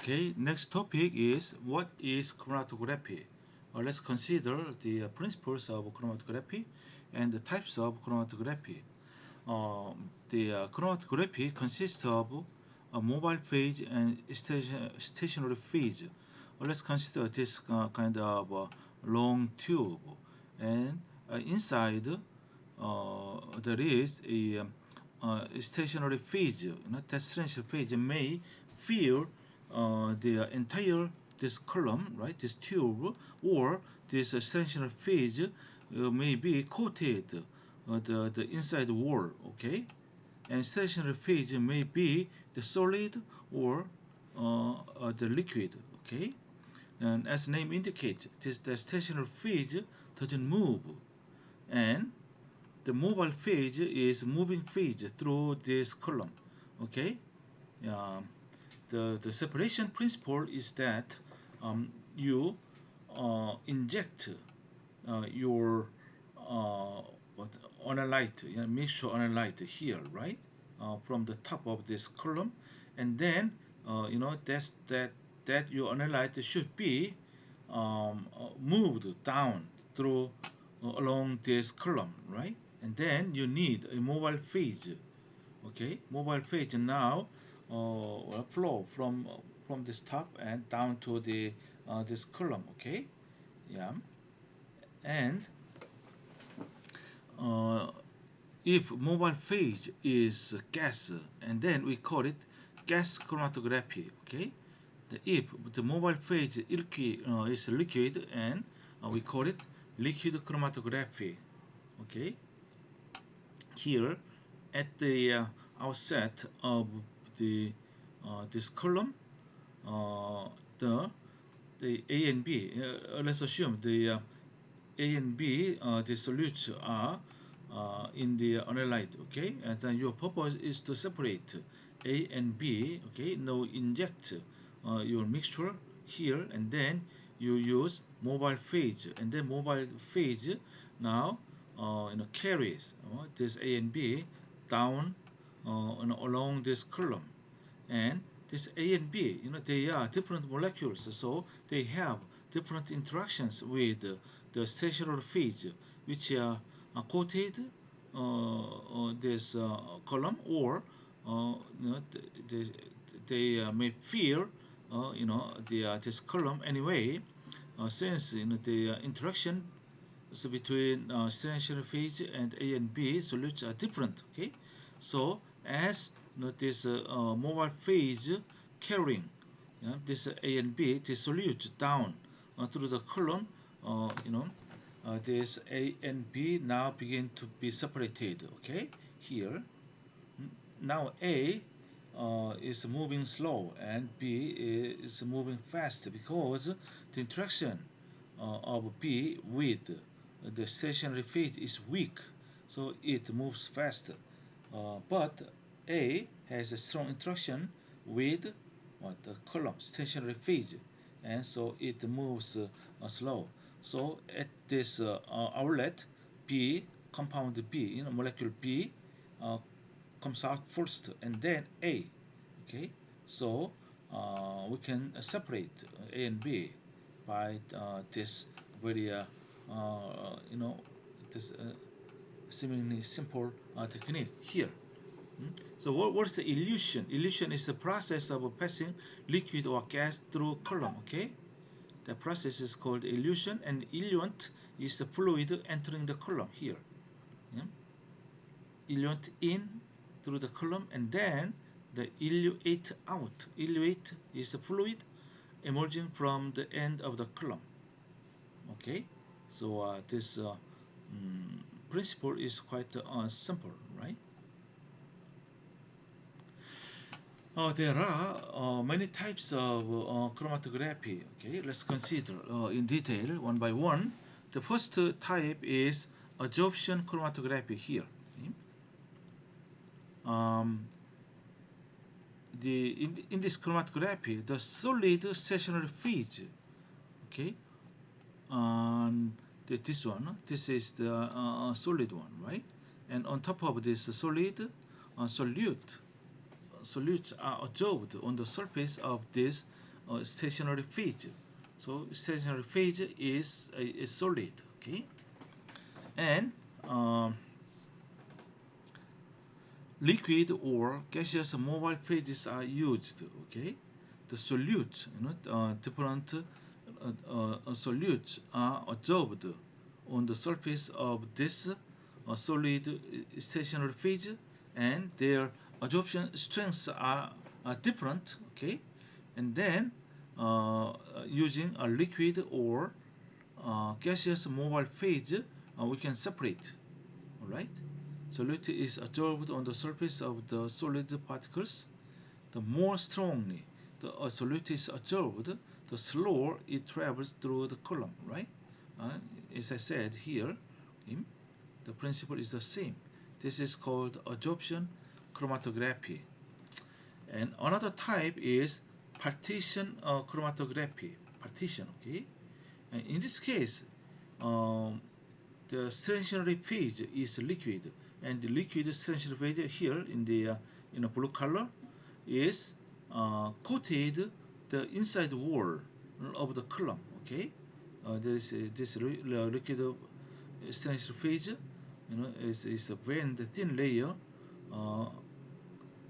Okay, next topic is what is chromatography? Let's consider the principles of chromatography and the types of chromatography. The chromatography consists of a mobile phase and stationary phase. Let's consider this kind of long tube, and inside there is a stationary phase. That stationary phase may fill the entire this column, right? This tube, or this stationary phase may be coated the inside wall. Okay, and stationary phase may be the solid or the liquid. Okay, and as name indicates, this the stationary phase doesn't move, and the mobile phase is moving phase through this column. Okay, um, the separation principle is that you inject your what analyte, mixture analyte here, right, from the top of this column, and then that your analyte should be moved down through along this column, right, and then you need a mobile phase. Okay, mobile phase now flow from this top and down to the this column. Okay, yeah, and uh, if mobile phase is gas, and then we call it gas chromatography. Okay, if the mobile phase is liquid, and we call it liquid chromatography. Okay, here at the outset of the this column, uh, the A and B. Let's assume the A and B, the solutes are in the analyte. Okay, and then your purpose is to separate A and B. Okay, now inject your mixture here, and then you use mobile phase, and then mobile phase now carries this A and B down along this column, and this A and B, they are different molecules, so they have different interactions with the stationary phase, which coated this column, or they, they may fill this column anyway, since the interaction between stationary phase and A and B solutes are different. Okay, so as this mobile phase carrying this A and B, this solute down through the column, this A and B now begin to be separated. Okay, here now A is moving slow and B is moving fast because the interaction of B with the stationary phase is weak, so it moves faster. But A has a strong interaction with the column stationary phase, and so it moves slow. So at this outlet, B compound B, molecule B uh, comes out first, and then A. Okay, so we can separate A and B by this very you know this seemingly simple technique here. So what's the elution? Elution is the process of passing liquid or gas through column. Okay, the process is called elution, and eluent is the fluid entering the column here. Yeah? Eluent in through the column, and then the eluate out. Eluate is the fluid emerging from the end of the column. Okay, so this principle is quite simple, right? There are many types of chromatography. Okay, let's consider in detail one by one. The first type is absorption chromatography here. Okay? Um, in this chromatography, the solid stationary phase, okay, and this one, this is the solid one, right? And on top of this solid solutes are absorbed on the surface of this stationary phase. So stationary phase is a solid, okay? And um, liquid or gaseous mobile phases are used, okay? The solutes, different solutes are absorbed on the surface of this solid stationary phase, and their absorption strengths are different, okay? And then using a liquid or gaseous mobile phase, we can separate, all right? Solute is absorbed on the surface of the solid particles. The more strongly the solute is absorbed, the slower it travels through the column, right? Uh, as I said here, okay, the principle is the same. This is called absorption chromatography. And another type is partition chromatography. Partition, okay? And in this case, um, the stationary phase is liquid, and the liquid stationary phase here in a blue color is coated the inside wall of the column. Okay, there is this liquid stationary phase. Is a very thin layer uh,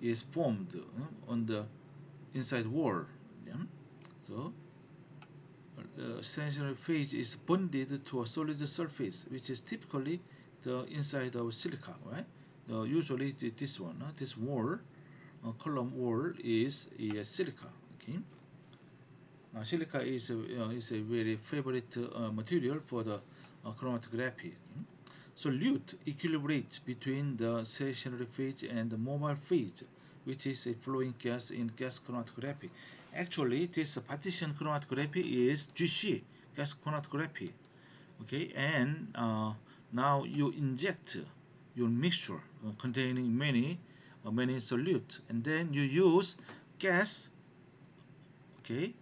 is formed on the inside wall. Yeah? So stationary phase is bonded to a solid surface, which is typically the inside of silica, right? Usually this one, this wall, column wall is a silica. Okay, silica is a very favorite material for the chromatography. Okay? Solute equilibrates between the stationary phase and the mobile phase, which is a flowing gas in gas chromatography. Actually, this partition chromatography is GC, gas chromatography. Okay, and now you inject your mixture containing many solute, and then you use gas, okay,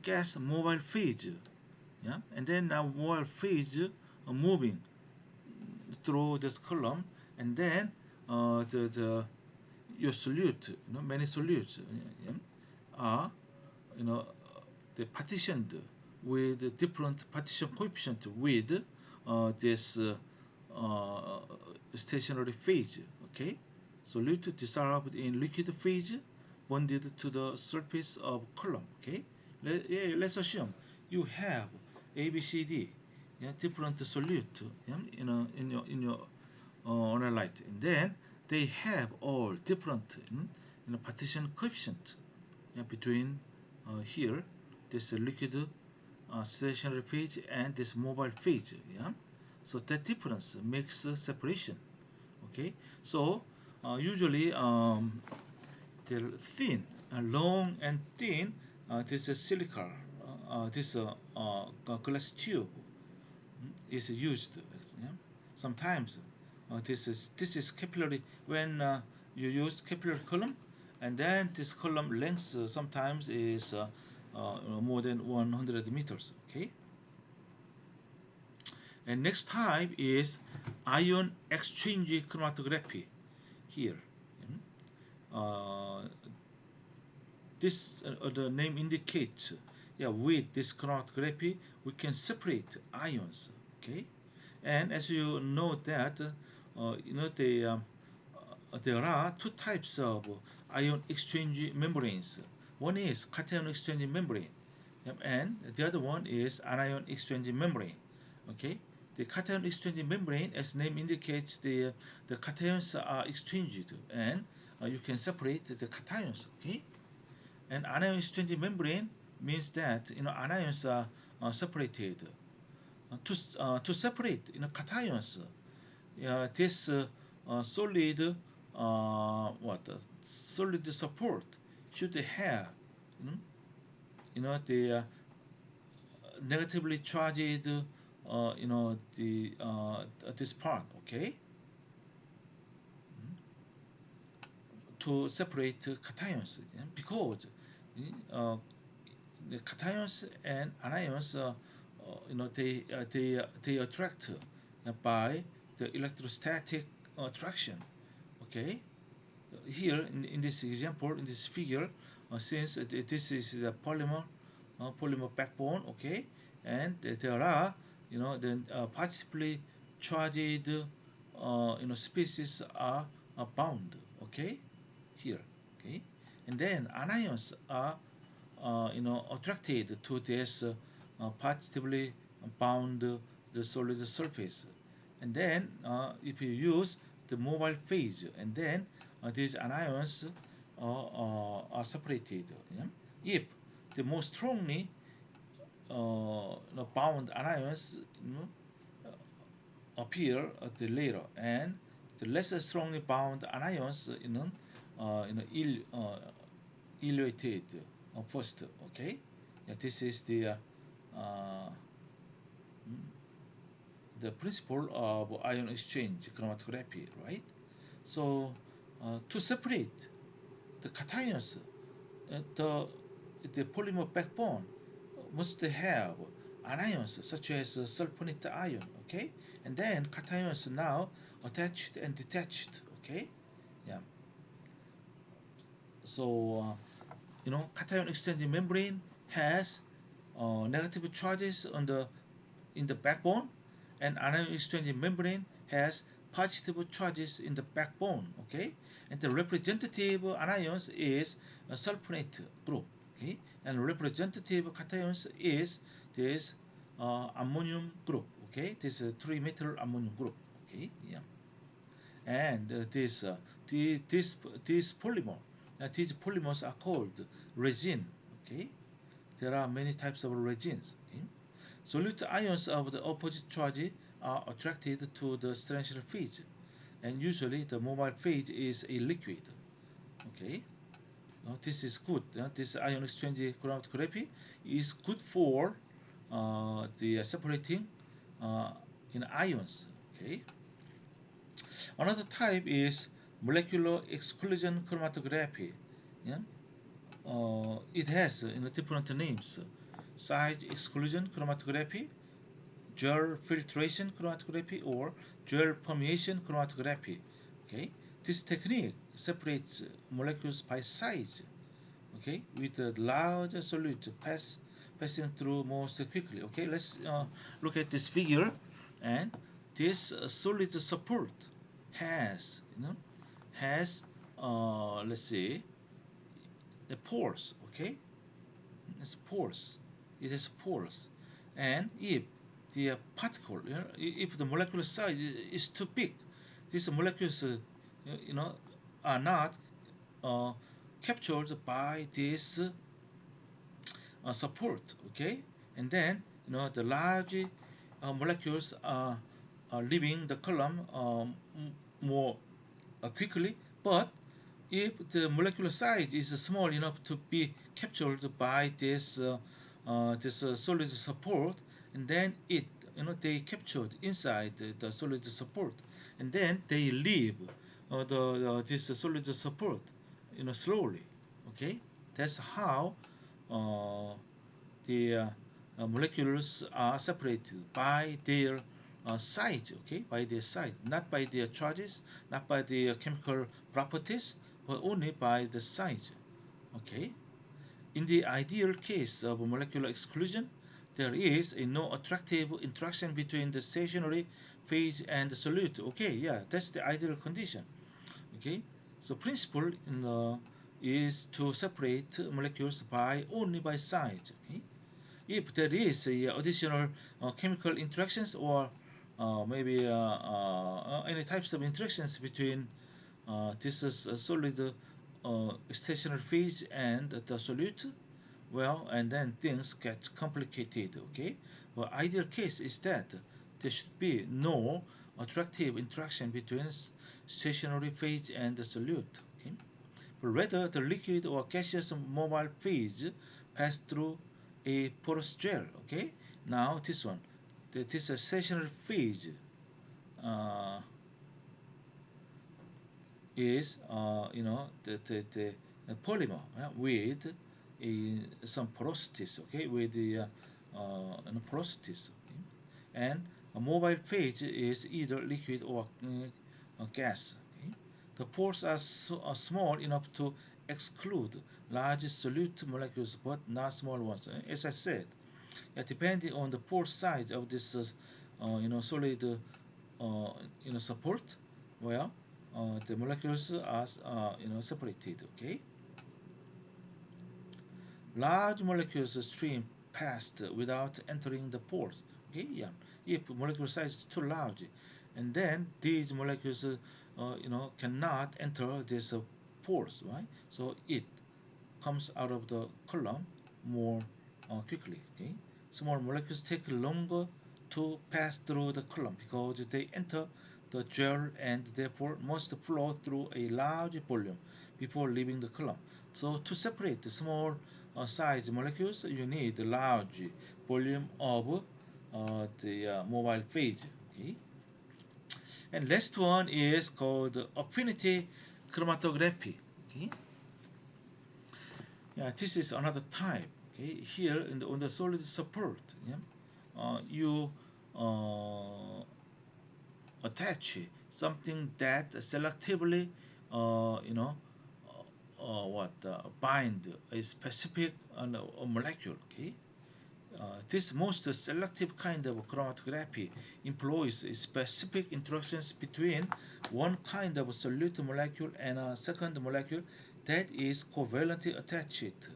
gas mobile phase, yeah, and then now mobile phase moving through this column, and then the your solute, many solutes are, you know, they partitioned with different partition coefficient with this uh, stationary phase. Okay, solute dissolved in liquid phase bonded to the surface of column. Okay, let's assume you have A, B, C, D, yeah, different solute, yeah, in your analyte, and then they have all different partition coefficient, yeah, between here this liquid stationary phase and this mobile phase, yeah. So that difference makes separation. Okay, so usually they're thin, long and thin. This is silica, this glass tube is used. Yeah? Sometimes this is capillary when you use capillary column, and then this column length sometimes is more than 100 meters. Okay, and next type is ion exchange chromatography. Here, uh, this the name indicates, yeah, with this chromatography we can separate ions. Okay, and as you know that there are two types of ion exchange membranes. One is cation exchange membrane, yep, and the other one is anion exchange membrane. Okay, the cation exchange membrane, as name indicates, the cations are exchanged, and you can separate the cations. Okay, and anion exchange membrane means that anions are separated. To separate cations, this solid solid support should have the negatively charged the this part, okay, to separate cations, yeah? Because uh, the cations and anions they attract by the electrostatic attraction. Okay, here in this example, in this figure, since this is the polymer backbone, okay, and there are then participly charged species are bound, okay, here, okay, and then anions are attracted to this positively bound the solid surface. And then if you use the mobile phase, and then these anions are separated. Yeah? If the more strongly bound anions appear at the later, and the less strongly bound anions evaluated first. Okay, yeah, this is uh, the principle of ion exchange chromatography, right? So to separate the cations, the polymer backbone must have anions such as sulfonate ion, okay, and then cations now attached and detached, okay, yeah. So cation exchanging membrane has negative charges on the in the backbone, and anion exchanging membrane has positive charges in the backbone, okay, and the representative anions is a sulfonate group, okay, and representative cations is this ammonium group, okay, this is 3-methyl ammonium group, okay, yeah, and this polymer, these polymers are called resin, okay. There are many types of resins, okay. Solute ions of the opposite charge are attracted to the transition phase, and usually the mobile phase is a liquid, okay. This is good. This ion exchange chromatography is good for the separating uh, in ions, okay. Another type is molecular exclusion chromatography. Yeah? It has different names: side exclusion chromatography, gel filtration chromatography, or gel permeation chromatography. Okay, this technique separates molecules by size. Okay, with a larger solute passing through most quickly. Okay, let's look at this figure, and this solid support has has let's say the pores. Okay, it's pores. It has pores, and if the particle, if the molecular size is too big, these molecules, you know, are not uh, captured by this support. Okay, and then the large molecules are leaving the column more quickly, but if the molecular size is small enough to be captured by this solid support, and then they captured inside the solid support, and then they leave this solid support slowly. Okay, that's how uh, the molecules are separated by their size, okay, by their size, not by their charges, not by their chemical properties, but only by the size, okay. In the ideal case of molecular exclusion, there is a no attractive interaction between the stationary phase and the solute. Okay, yeah, that's the ideal condition. Okay, so principle is to separate molecules by only by size. Okay, if there is additional chemical interactions, or maybe any types of interactions between this is a solid stationary phase and the solute, well, and then things get complicated, okay. Well, ideal case is that there should be no attractive interaction between stationary phase and the solute, okay, but rather the liquid or gaseous mobile phase pass through a porous gel, okay. Now this one, this is stationary phase uh, is the polymer with some porosities, okay, with the porosities, okay? And a mobile phase is either liquid or gas, okay? The pores are small enough to exclude large solute molecules, but not small ones. As I said, depending on the pore size of this, solid, support, well, the molecules are, separated. Okay, large molecules stream past without entering the pores. Okay, yeah. If molecular size is too large, and then these molecules, cannot enter these pores, right? So it comes out of the column more quickly. Okay, small molecules take longer to pass through the column because they enter the gel and therefore must flow through a large volume before leaving the column. So to separate the small size molecules, you need a large volume of the mobile phase. Okay, and last one is called affinity chromatography. Okay, yeah, this is another type. Okay, here on the solid support, yeah, you uh, attach something that selectively, you know, bind a specific molecule. Okay, this most selective kind of chromatography employs specific interactions between one kind of solute molecule and a second molecule that is covalently attached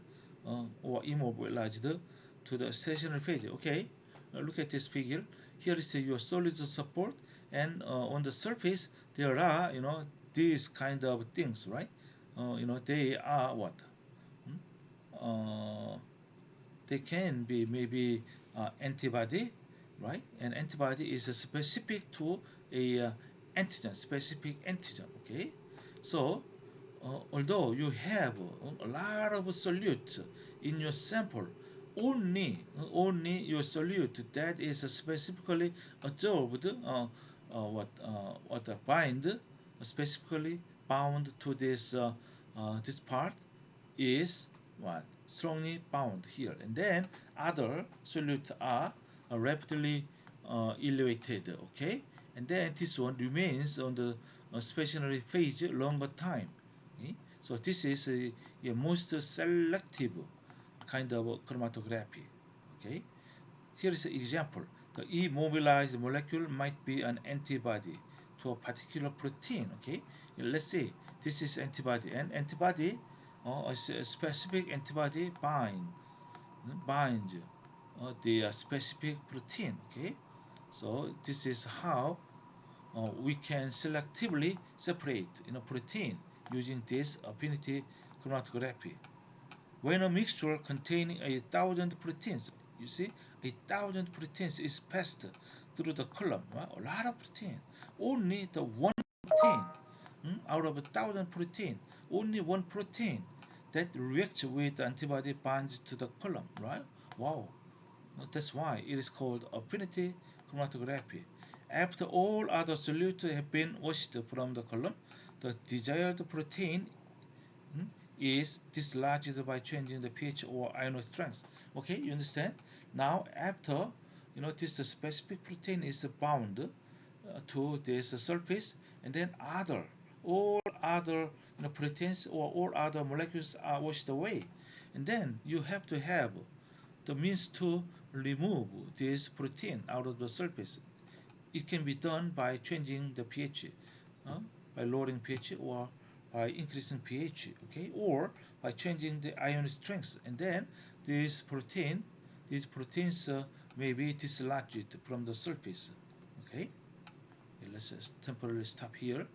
or immobilized to the stationary phase. Okay, look at this figure. Here is your solid support, and on the surface there are these kind of things, right? They are what? Hmm? Uh, they can be maybe antibody, right? An antibody is specific to a antigen, specific antigen. Okay, so although you have a lot of solute in your sample, only your solute that is specifically absorbed, bind specifically bound to this part is what strongly bound here, and then other solutes are rapidly elevated. Okay, and then this one remains on the stationary phase longer time. Okay? So this is a most selective kind of chromatography. Okay, here is an example. The immobilized molecule might be an antibody to a particular protein. Okay, let's say this is antibody, and antibody, a specific antibody binds the specific protein. Okay, so this is how we can selectively separate protein using this affinity chromatography. When a mixture containing 1,000 proteins, you see, 1,000 proteins is passed through the column, right? A lot of protein. Only the one protein, out of 1,000 protein, only one protein that reacts with the antibody binds to the column, right? Wow, that's why it is called affinity chromatography. After all other solutes have been washed from the column, the desired protein is dislodged by changing the pH or ionic strength. Okay, you understand? Now, after this specific protein is bound to this surface, and then all other proteins or all other molecules are washed away, and then you have to have the means to remove this protein out of the surface. It can be done by changing the pH, uh, by lowering pH or by increasing pH, okay, or by changing the ion strength, and then these proteins may be dislodged from the surface. Okay, let's temporarily stop here.